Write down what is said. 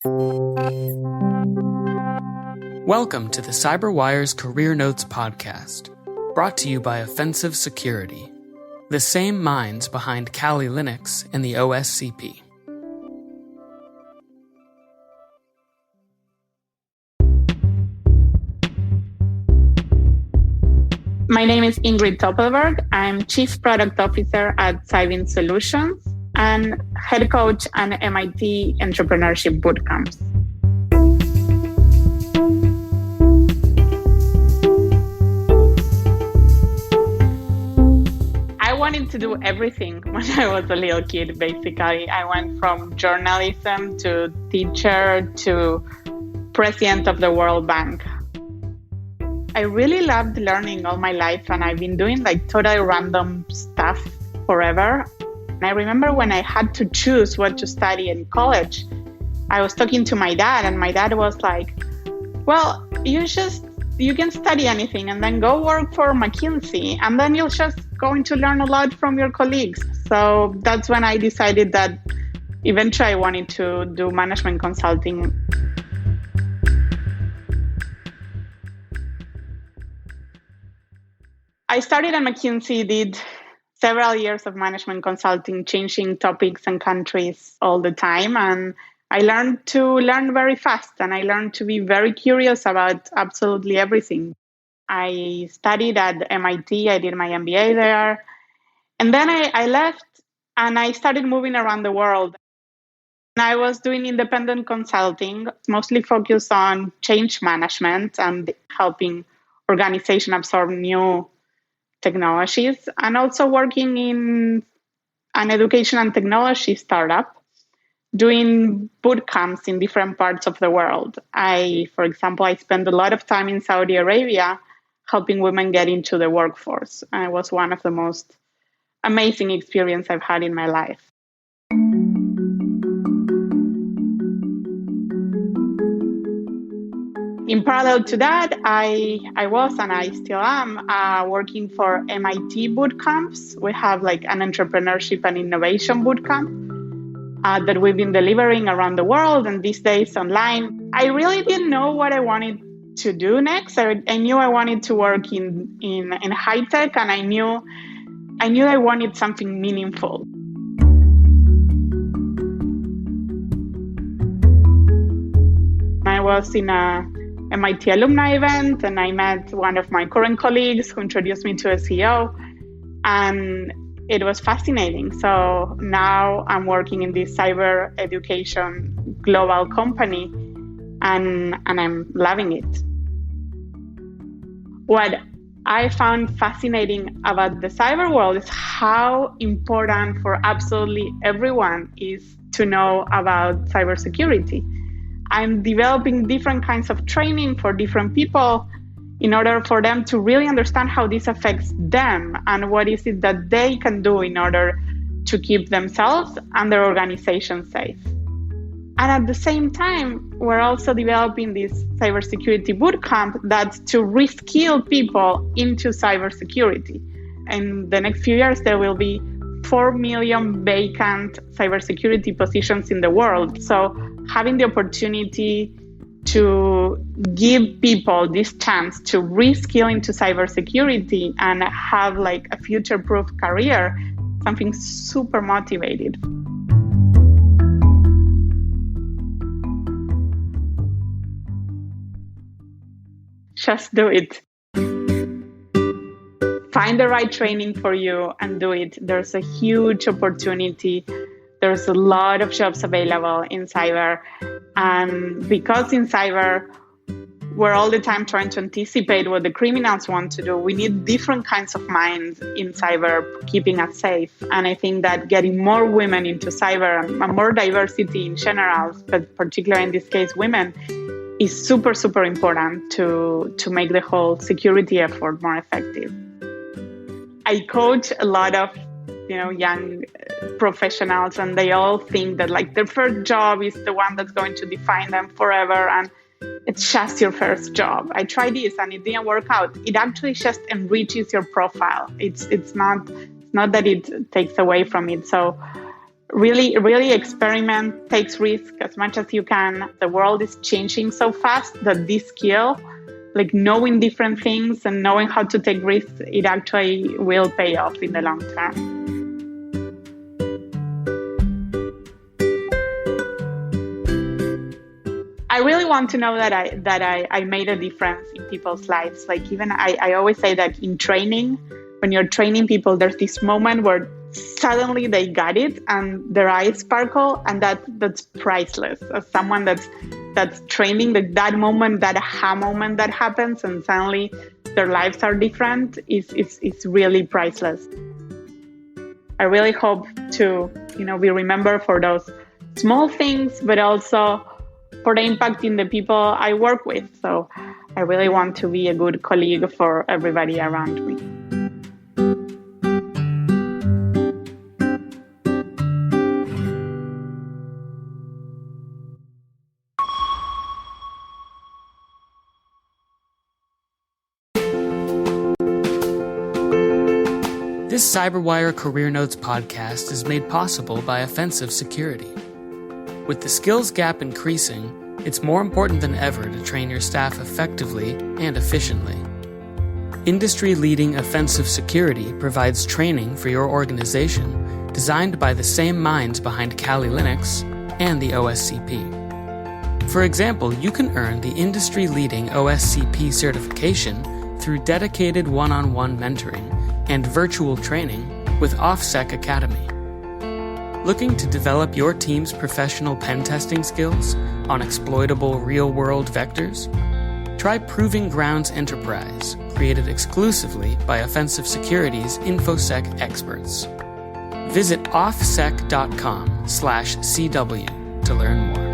Welcome to the CyberWire's Career Notes podcast, brought to you by Offensive Security, the same minds behind Kali Linux and the OSCP. My name is Ingrid Toppelberg. I'm Chief Product Officer at Cybin Solutions and Head Coach at MIT Entrepreneurship Bootcamps. I wanted to do everything when I was a little kid, basically. I went from journalism to teacher to president of the World Bank. I really loved learning all my life, and I've been doing totally random stuff forever. And I remember when I had to choose what to study in college, I was talking to my dad, and my dad was like, well, you can study anything and then go work for McKinsey, and then you're just going to learn a lot from your colleagues. So that's when I decided that eventually I wanted to do management consulting. I started at McKinsey, did several years of management consulting, changing topics and countries all the time. And I learned to learn very fast, and I learned to be very curious about absolutely everything. I studied at MIT. I did my MBA there. And then I left and I started moving around the world. And I was doing independent consulting, mostly focused on change management and helping organizations absorb new technologies, and also working in an education and technology startup, doing boot camps in different parts of the world. For example, I spent a lot of time in Saudi Arabia helping women get into the workforce. And it was one of the most amazing experiences I've had in my life. In parallel to that, I was, and I still am, working for MIT bootcamps. We have an entrepreneurship and innovation bootcamp that we've been delivering around the world, and these days online. I really didn't know what I wanted to do next. I knew I wanted to work in high tech, and I knew I wanted something meaningful. I was in a MIT alumni event, and I met one of my current colleagues who introduced me to a CEO, and it was fascinating. So now I'm working in this cyber education global company, and I'm loving it. What I found fascinating about the cyber world is how important for absolutely everyone is to know about cybersecurity. I'm developing different kinds of training for different people in order for them to really understand how this affects them and what is it that they can do in order to keep themselves and their organization safe. And at the same time, we're also developing this cybersecurity bootcamp that's to reskill people into cybersecurity. In the next few years, there will be 4 million vacant cybersecurity positions in the world. So having the opportunity to give people this chance to reskill into cybersecurity and have a future-proof career, something super motivated. Just do it. Find the right training for you and do it. There's a huge opportunity. There's a lot of jobs available in cyber. And because in cyber, we're all the time trying to anticipate what the criminals want to do, we need different kinds of minds in cyber keeping us safe. And I think that getting more women into cyber and more diversity in general, but particularly in this case, women, is super, super important to make the whole security effort more effective. I coach a lot of young professionals, and they all think that their first job is the one that's going to define them forever, and it's just your first job. I tried this and it didn't work out. It actually just enriches your profile. It's not that it takes away from it. So really experiment, takes risk as much as you can. The world is changing so fast that this skill, like knowing different things and knowing how to take risks, it actually will pay off in the long term. I really want to know that I made a difference in people's lives. Like even I always say that in training, when you're training people, there's this moment where suddenly they got it and their eyes sparkle, and that's priceless. As someone that's training, that moment, that aha moment that happens, and suddenly their lives are different, is really priceless. I really hope to be remembered for those small things, but also for the impact in the people I work with. So I really want to be a good colleague for everybody around me. This CyberWire Career Notes podcast is made possible by Offensive Security. With the skills gap increasing, it's more important than ever to train your staff effectively and efficiently. Industry-leading Offensive Security provides training for your organization designed by the same minds behind Kali Linux and the OSCP. For example, you can earn the industry-leading OSCP certification through dedicated one-on-one mentoring and virtual training with OffSec Academy. Looking to develop your team's professional pen testing skills on exploitable real-world vectors? Try Proving Grounds Enterprise, created exclusively by Offensive Security's InfoSec experts. Visit offsec.com/CW to learn more.